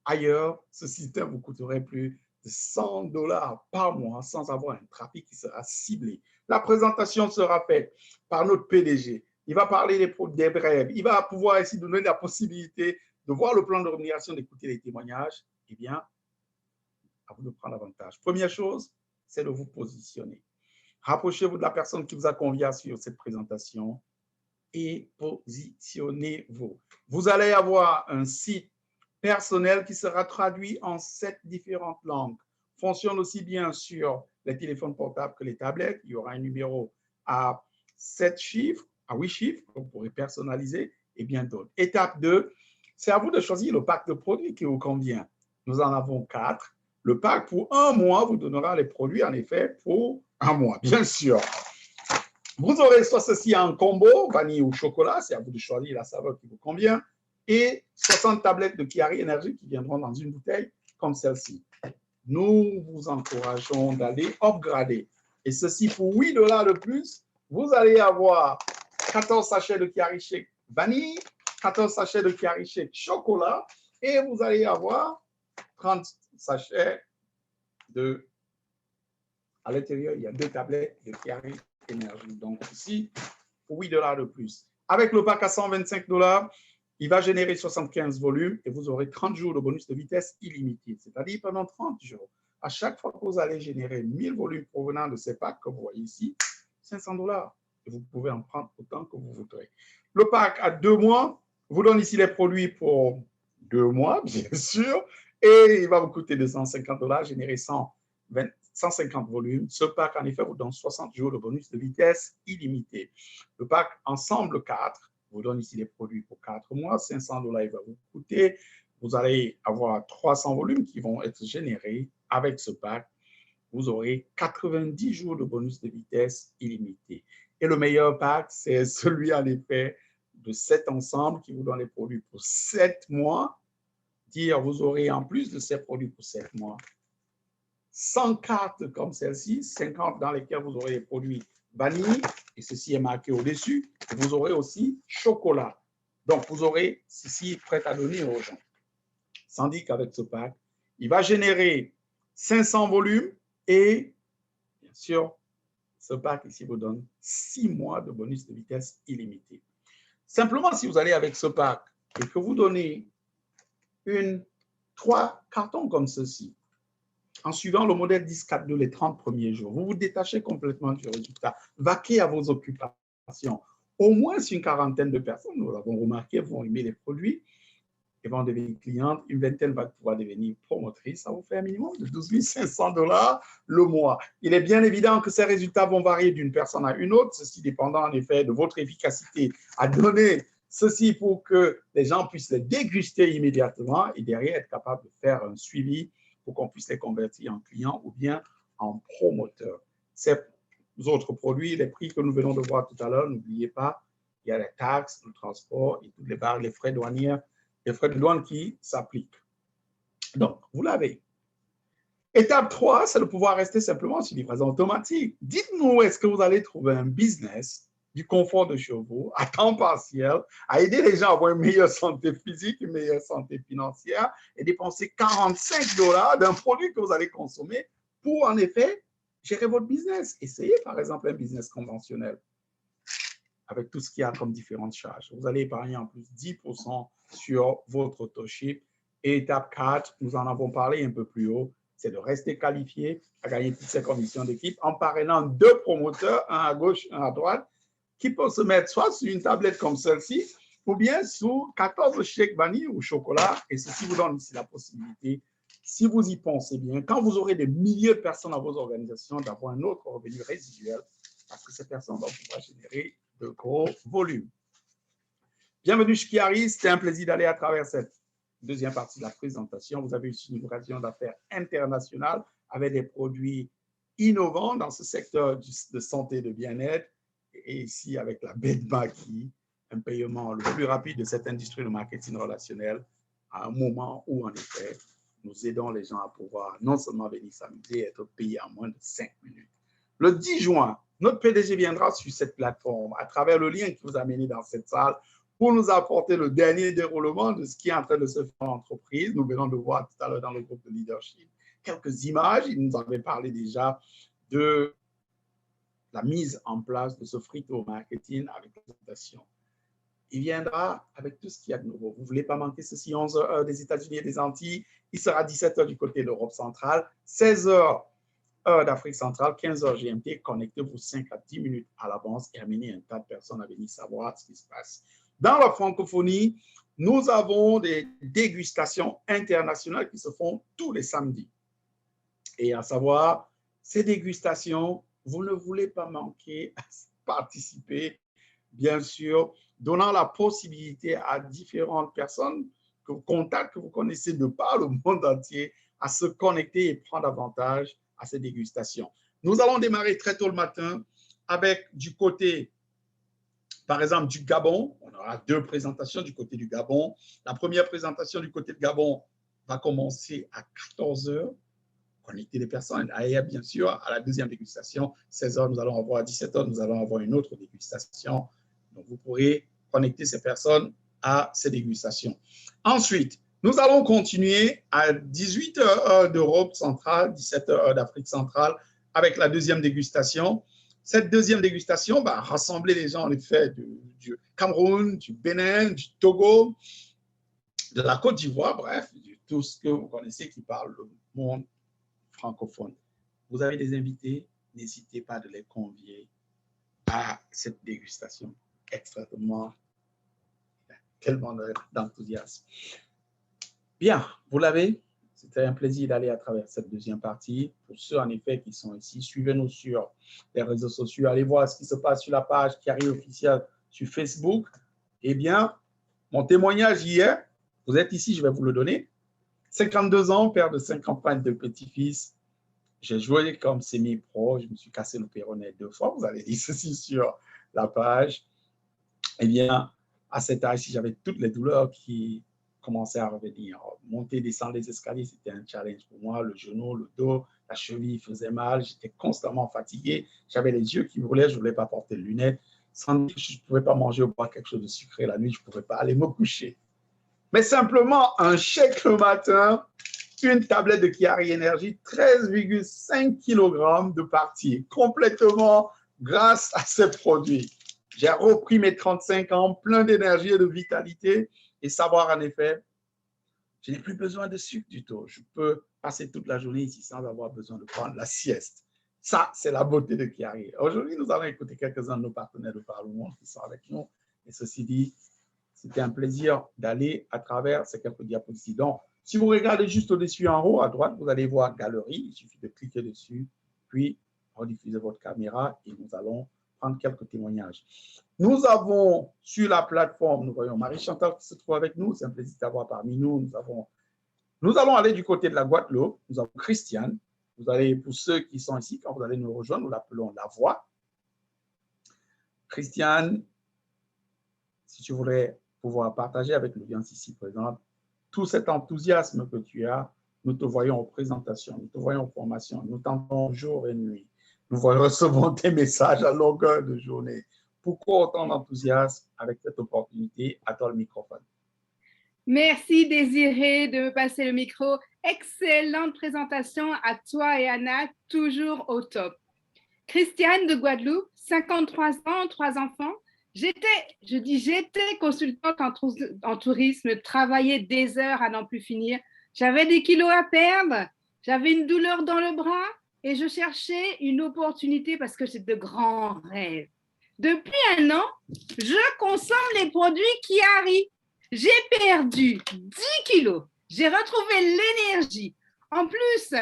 Ailleurs, ce système vous coûterait plus de $100 par mois sans avoir un trafic qui sera ciblé. La présentation sera faite par notre PDG. Il va parler des brèves. Il va pouvoir ici donner la possibilité de voir le plan de rémunération, d'écouter les témoignages. Eh bien, à vous de prendre avantage. Première chose, c'est de vous positionner. Rapprochez-vous de la personne qui vous a convié sur cette présentation et positionnez-vous. Vous allez avoir un site personnel qui sera traduit en 7 différentes langues. Fonctionne aussi bien sur les téléphones portables que les tablettes. Il y aura un numéro à 7 chiffres, à 8 chiffres, que vous pourrez personnaliser et bien d'autres. Étape 2, c'est à vous de choisir le pack de produits qui vous convient. Nous en avons 4. Le pack pour un mois vous donnera les produits, en effet, pour un mois, bien sûr. Vous aurez soit ceci en combo, vanille ou chocolat, c'est à vous de choisir la saveur qui vous convient, et 60 tablettes de Chiari Energy qui viendront dans une bouteille comme celle-ci. Nous vous encourageons d'aller upgrader. Et ceci pour $8 de plus, vous allez avoir 14 sachets de Chiari Shake vanille, 14 sachets de Chiari Shake chocolat, et vous allez avoir 30 sachets de... À l'intérieur, il y a 2 tablettes de Chiari Energy. Donc ici, pour $8 de plus. Avec le pack à $125, il va générer 75 volumes et vous aurez 30 jours de bonus de vitesse illimité. C'est-à-dire pendant 30 jours, à chaque fois que vous allez générer 1000 volumes provenant de ces packs, comme vous voyez ici, $500. Et vous pouvez en prendre autant que vous voudrez. Le pack à 2 mois vous donne ici les produits pour 2 mois, bien sûr, et il va vous coûter $250, générer 150 volumes. Ce pack, en effet, vous donne 60 jours de bonus de vitesse illimité. Le pack Ensemble 4 vous donne ici les produits pour 4 mois. $500, il va vous coûter. Vous allez avoir 300 volumes qui vont être générés avec ce pack. Vous aurez 90 jours de bonus de vitesse illimité. Et le meilleur pack, c'est celui, en effet, de 7 ensembles qui vous donne les produits pour 7 mois. Dire, vous aurez en plus de ces produits pour 7 mois, 100 cartes comme celle-ci, 50 dans lesquelles vous aurez les produits vanille, et ceci est marqué au-dessus. Vous aurez aussi chocolat. Donc, vous aurez ceci prêt à donner aux gens. Tandis qu'avec ce pack, il va générer 500 volumes et, bien sûr, ce pack ici vous donne 6 mois de bonus de vitesse illimité. Simplement, si vous allez avec ce pack et que vous donnez 3 cartons comme ceci, en suivant le modèle 10-4-2 les 30 premiers jours, vous vous détachez complètement du résultat, vaquez à vos occupations. Au moins une quarantaine de personnes, nous l'avons remarqué, vont aimer les produits et vont devenir clientes. Une vingtaine va pouvoir devenir promotrice. Ça vous fait un minimum de $12 500 le mois. Il est bien évident que ces résultats vont varier d'une personne à une autre, ceci dépendant en effet de votre efficacité à donner ceci pour que les gens puissent les déguster immédiatement et derrière être capable de faire un suivi pour qu'on puisse les convertir en clients ou bien en promoteurs. Ces autres produits, les prix que nous venons de voir tout à l'heure, n'oubliez pas, il y a les taxes, le transport et toutes les barres, les frais douaniers, les frais de douane qui s'appliquent. Donc, vous l'avez. Étape 3, c'est de pouvoir rester simplement sur livraison automatique. Dites-nous, est-ce que vous allez trouver un business du confort de chez vous, à temps partiel, à aider les gens à avoir une meilleure santé physique, une meilleure santé financière et dépenser 45 $ d'un produit que vous allez consommer pour, en effet, gérer votre business. Essayez, par exemple, un business conventionnel avec tout ce qu'il y a comme différentes charges. Vous allez épargner en plus 10% sur votre auto-ship. Et étape 4, nous en avons parlé un peu plus haut, c'est de rester qualifié à gagner toutes ces commissions d'équipe en parrainant 2 promoteurs, un à gauche, un à droite, qui peuvent se mettre soit sur une tablette comme celle-ci, ou bien sous 14 chèques vanille ou chocolat. Et ceci vous donne ici la possibilité, si vous y pensez bien, quand vous aurez des milliers de personnes dans vos organisations, d'avoir un autre revenu résiduel, parce que ces personnes vont pouvoir générer de gros volumes. Bienvenue chez Chiari, c'était un plaisir d'aller à travers cette deuxième partie de la présentation. Vous avez eu une livraison d'affaires internationale avec des produits innovants dans ce secteur de santé et de bien-être. Et ici, avec la Bedmaki, un paiement le plus rapide de cette industrie de marketing relationnel à un moment où, en effet, nous aidons les gens à pouvoir non seulement venir s'amuser, être payés en moins de 5 minutes. Le 10 juin, notre PDG viendra sur cette plateforme à travers le lien qui vous a mené dans cette salle pour nous apporter le dernier déroulement de ce qui est en train de se faire en entreprise. Nous venons de voir tout à l'heure dans le groupe de leadership quelques images. Il nous avait parlé déjà de la mise en place de ce free-to marketing avec l'exploitation. Il viendra avec tout ce qu'il y a de nouveau. Vous ne voulez pas manquer ceci, 11 heures des États-Unis et des Antilles. Il sera 17 heures du côté de l'Europe centrale, 16 heures heure d'Afrique centrale, 15 heures GMT. Connectez-vous 5 à 10 minutes à l'avance et amenez un tas de personnes à venir savoir ce qui se passe. Dans la francophonie, nous avons des dégustations internationales qui se font tous les samedis. Et à savoir, ces dégustations, vous ne voulez pas manquer à participer, bien sûr, donnant la possibilité à différentes personnes que vous contactez, que vous connaissez de par le monde entier, à se connecter et prendre avantage à ces dégustations. Nous allons démarrer très tôt le matin avec du côté, par exemple, du Gabon. On aura 2 présentations du côté du Gabon. La première présentation du côté du Gabon va commencer à 14 heures. Connecter les personnes. Et bien sûr, à la deuxième dégustation, 16 heures, nous allons avoir, à 17 heures, nous allons avoir une autre dégustation. Donc, vous pourrez connecter ces personnes à ces dégustations. Ensuite, nous allons continuer à 18 heures d'Europe centrale, 17 heures d'Afrique centrale, avec la deuxième dégustation. Cette deuxième dégustation va rassembler les gens, en effet, du Cameroun, du Bénin, du Togo, de la Côte d'Ivoire, bref, de tout ce que vous connaissez qui parle le monde francophone. Vous avez des invités, n'hésitez pas de les convier à cette dégustation extrêmement, tellement d'enthousiasme. Bien, vous l'avez, c'était un plaisir d'aller à travers cette deuxième partie. Pour ceux en effet qui sont ici, suivez-nous sur les réseaux sociaux, allez voir ce qui se passe sur la page Chiari officielle sur Facebook. Eh bien, mon témoignage hier, vous êtes ici, je vais vous le donner. 52 ans, père de 5 campagnes de petits-fils. J'ai joué comme semi-pro, je me suis cassé le péroné 2 fois, vous avez dit ceci sur la page. Eh bien, à cet âge, j'avais toutes les douleurs qui commençaient à revenir. Monter, descendre les escaliers, c'était un challenge pour moi. Le genou, le dos, la cheville faisait mal, j'étais constamment fatigué. J'avais les yeux qui brûlaient, je ne voulais pas porter de lunettes. Sans dire que je ne pouvais pas manger ou boire quelque chose de sucré la nuit, je ne pouvais pas aller me coucher. Mais simplement un chèque le matin, une tablette de Chiari Energy, 13,5 kg de partie, complètement grâce à ces produits. J'ai repris mes 35 ans, plein d'énergie et de vitalité, et savoir en effet, je n'ai plus besoin de sucre du tout. Je peux passer toute la journée ici sans avoir besoin de prendre la sieste. Ça, c'est la beauté de Chiari. Aujourd'hui, nous allons écouter quelques-uns de nos partenaires de par le monde qui sont avec nous. Et ceci dit, c'était un plaisir d'aller à travers ces quelques diapositives. Donc, si vous regardez juste au-dessus en haut, à droite, vous allez voir Galerie. Il suffit de cliquer dessus, puis rediffuser votre caméra et nous allons prendre quelques témoignages. Nous avons sur la plateforme, nous voyons Marie-Chantal qui se trouve avec nous. C'est un plaisir d'avoir parmi nous. Nous allons aller du côté de la Guadeloupe. Nous avons Christiane. Vous allez, pour ceux qui sont ici, quand vous allez nous rejoindre, nous l'appelons La Voix. Christiane, si tu voudrais pouvoir partager avec l'audience ici présente tout cet enthousiasme que tu as Nous te voyons en présentation, nous te voyons en formation, nous t'entendons jour et nuit. Nous recevons tes messages à longueur de journée. Pourquoi autant d'enthousiasme avec cette opportunité? À toi le microphone. Merci Désiré de me passer le micro. Excellente présentation à toi et Anna, toujours au top. Christiane de Guadeloupe, 53 ans, 3 enfants. J'étais consultante en tourisme, travaillais des heures à n'en plus finir. J'avais des kilos à perdre, j'avais une douleur dans le bras et je cherchais une opportunité parce que j'ai de grands rêves. Depuis 1 an, je consomme les produits Chiari. J'ai perdu 10 kilos, j'ai retrouvé l'énergie. En plus,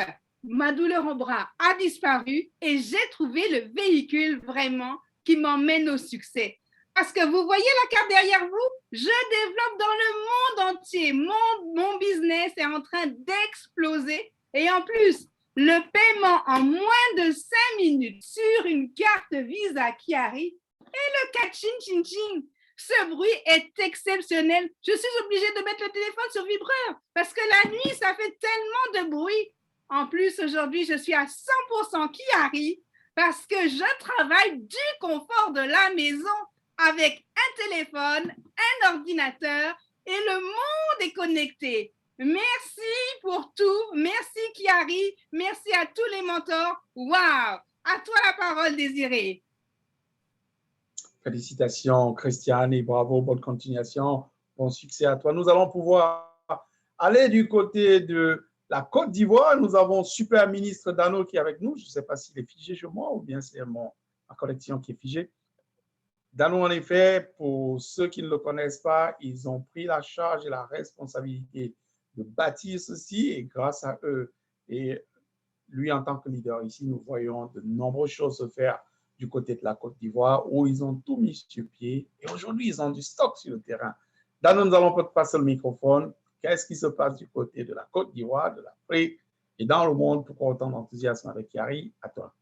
ma douleur au bras a disparu et j'ai trouvé le véhicule vraiment qui m'emmène au succès. Parce que vous voyez la carte derrière vous, je développe dans le monde entier. Mon business est en train d'exploser. Et en plus, le paiement en moins de 5 minutes sur une carte Visa Chiari et le catching ching ching. Ce bruit est exceptionnel. Je suis obligée de mettre le téléphone sur vibreur parce que la nuit, ça fait tellement de bruit. En plus, aujourd'hui, je suis à 100% Chiari parce que je travaille du confort de la maison avec un téléphone, un ordinateur et le monde est connecté. Merci pour tout. Merci Chiari. Merci à tous les mentors. Waouh! À toi la parole, Désiré. Félicitations, Christiane, et bravo, bonne continuation, bon succès à toi. Nous allons pouvoir aller du côté de la Côte d'Ivoire. Nous avons super ministre Dano qui est avec nous. Je ne sais pas s'il est figé chez moi ou bien c'est ma connexion qui est figée. Dano, en effet, pour ceux qui ne le connaissent pas, ils ont pris la charge et la responsabilité de bâtir ceci et grâce à eux et lui en tant que leader ici, nous voyons de nombreuses choses se faire du côté de la Côte d'Ivoire où ils ont tout mis sur pied et aujourd'hui, ils ont du stock sur le terrain. Dano, nous allons peut-être passer le microphone. Qu'est-ce qui se passe du côté de la Côte d'Ivoire, de l'Afrique et dans le monde? Pourquoi autant d'enthousiasme avec Chiari? À toi.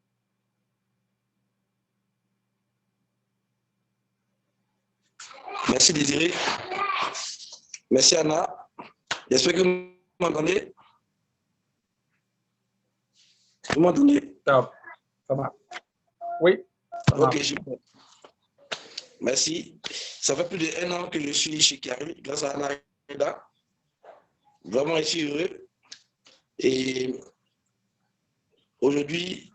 Merci Désiré. Merci Anna. J'espère que vous m'entendez. Vous m'entendez? Ça va. Oui. Ok, super. Merci. Ça fait plus d'1 an que je suis chez Chiari, grâce à Anna. Vraiment, je suis heureux. Et aujourd'hui,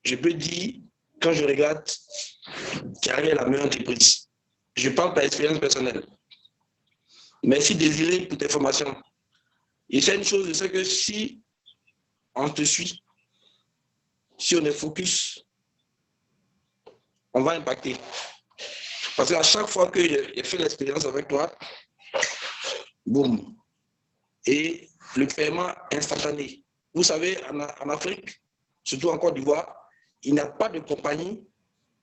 je peux dire, quand je regarde, Chiari est la meilleure entreprise. Je parle par expérience personnelle. Merci Désiré pour tes formations. Et c'est une chose, je sais que si on te suit, si on est focus, on va impacter. Parce qu'à chaque fois que j'ai fait l'expérience avec toi, boum. Et le paiement instantané. Vous savez, en Afrique, surtout en Côte d'Ivoire, il n'y a pas de compagnie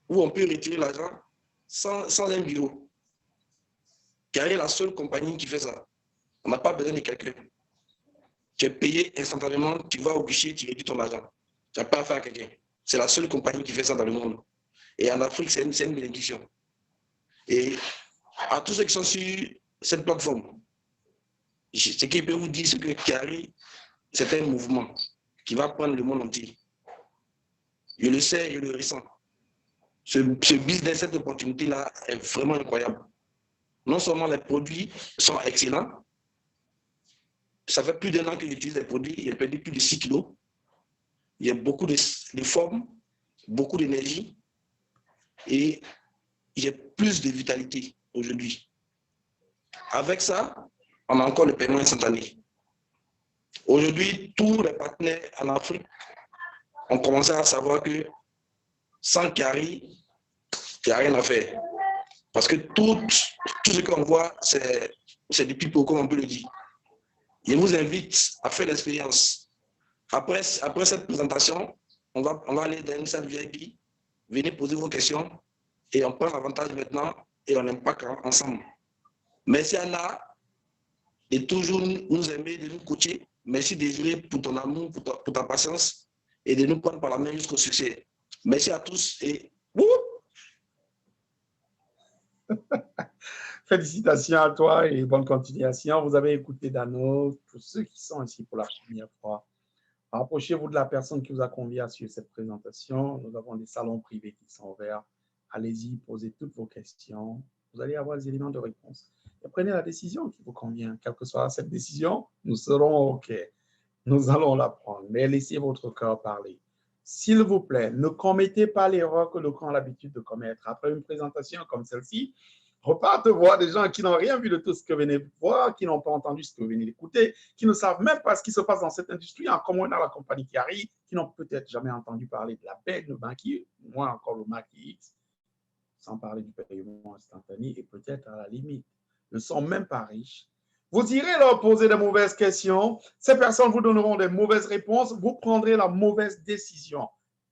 où on peut retirer l'argent sans un bureau. Chiari est la seule compagnie qui fait ça. On n'a pas besoin de quelqu'un. Tu es payé instantanément, tu vas au guichet, tu réduis ton argent. Tu n'as pas affaire à quelqu'un. C'est la seule compagnie qui fait ça dans le monde. Et en Afrique, c'est une bénédiction. Et à tous ceux qui sont sur cette plateforme, ce qu'il peut vous dire, c'est que Chiari, c'est un mouvement qui va prendre le monde entier. Je le sais, je le ressens. Ce business, cette opportunité-là est vraiment incroyable. Non seulement les produits sont excellents, ça fait plus d'1 an que j'utilise les produits, j'ai perdu plus de 6 kilos. Il y a beaucoup de formes, beaucoup d'énergie et j'ai plus de vitalité aujourd'hui. Avec ça, on a encore le paiement instantané. Aujourd'hui, tous les partenaires en Afrique ont commencé à savoir que sans Chiari, il n'y a rien à faire. Parce que tout ce qu'on voit, c'est du pipeau, comme on peut le dire. Je vous invite à faire l'expérience. Après cette présentation, on va aller dans une salle VIP, venez poser vos questions et on prend l'avantage maintenant et on impacte ensemble. Merci Anna de toujours nous aimer, de nous coacher. Merci Désiré pour ton amour, pour ta patience et de nous prendre par la main jusqu'au succès. Merci à tous et Félicitations à toi et bonne continuation. Vous avez écouté Dano. Pour ceux qui sont ici pour la première fois, rapprochez-vous de la personne qui vous a convié à suivre cette présentation. Nous avons des salons privés qui sont ouverts. Allez-y, posez toutes vos questions. Vous allez avoir les éléments de réponse. Et prenez la décision qui vous convient. Quelle que soit cette décision, nous serons OK. Nous allons la prendre. Mais laissez votre cœur parler. S'il vous plaît, ne commettez pas l'erreur que le camp a l'habitude de commettre. Après une présentation comme celle-ci, repartez voir des gens qui n'ont rien vu de tout ce que vous venez de voir, qui n'ont pas entendu ce que vous venez d'écouter, qui ne savent même pas ce qui se passe dans cette industrie, en commun dans la compagnie qui arrive, qui n'ont peut-être jamais entendu parler de la baie, de banquier, moins encore le Maquis, sans parler du paiement instantané, et peut-être à la limite, ne sont même pas riches. Vous irez leur poser de mauvaises questions, ces personnes vous donneront des mauvaises réponses, vous prendrez la mauvaise décision.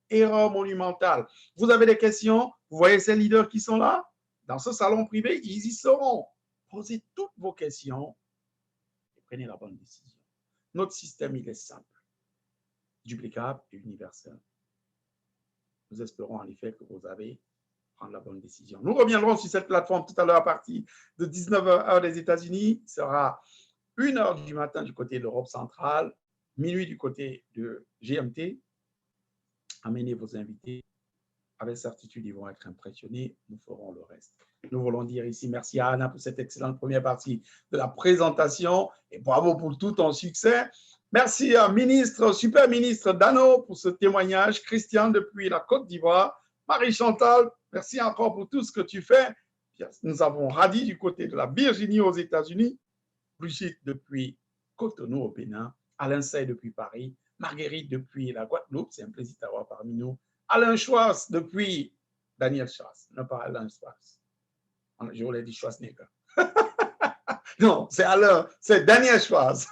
Erreur monumentale. Vous avez des questions, vous voyez ces leaders qui sont là? Dans ce salon privé, ils y seront. Posez toutes vos questions et prenez la bonne décision. Notre système, il est simple, duplicable et universel. Nous espérons en effet que vous allez prendre la bonne décision. Nous reviendrons sur cette plateforme tout à l'heure à partir de 19h heure des États-Unis. Ce sera 1h du matin du côté de l'Europe centrale, minuit du côté de GMT. Amenez vos invités. Avec certitude, ils vont être impressionnés. Nous ferons le reste. Nous voulons dire ici merci à Anna pour cette excellente première partie de la présentation et bravo pour tout ton succès. Merci à ministre, super ministre Dano pour ce témoignage. Christian depuis la Côte d'Ivoire. Marie-Chantal, merci encore pour tout ce que tu fais. Nous avons Radi du côté de la Virginie aux États-Unis. Brigitte depuis Cotonou au Bénin. Alain Sey depuis Paris. Marguerite depuis la Guadeloupe. C'est un plaisir d'avoir parmi nous. Alain Schwartz depuis Daniel Schwartz, non pas Alain Schwartz. Je voulais dire Schwarzenegger. Non, c'est Alain, c'est Daniel Schwartz.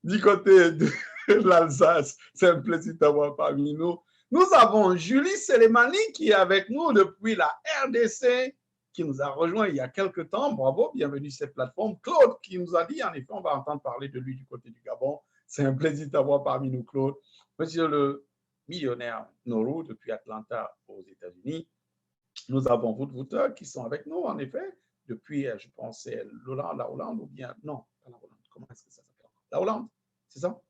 Du côté de l'Alsace, c'est un plaisir d'avoir parmi nous. Nous avons Julie Selemani qui est avec nous depuis la RDC, qui nous a rejoint il y a quelques temps. Bravo, bienvenue sur cette plateforme. Claude qui nous a dit, en effet, on va entendre parler de lui du côté du Gabon. C'est un plaisir d'avoir parmi nous, Claude. Monsieur le millionnaire Noro depuis Atlanta aux États-Unis. Nous avons Woodwooter qui sont avec nous, en effet, depuis, je pense, c'est la Hollande ou bien, non, pas la Hollande, comment est-ce que ça s'appelle? La Hollande, c'est ça?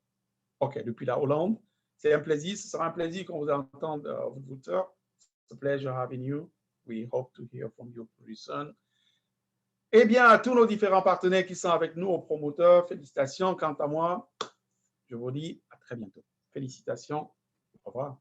OK, depuis la Hollande. C'est un plaisir, ce sera un plaisir qu'on vous entende, Woodwooter. It's a pleasure having you. We hope to hear from you pretty soon. Eh bien, à tous nos différents partenaires qui sont avec nous, aux promoteurs, félicitations. Quant à moi, je vous dis à très bientôt. Félicitations. Au revoir.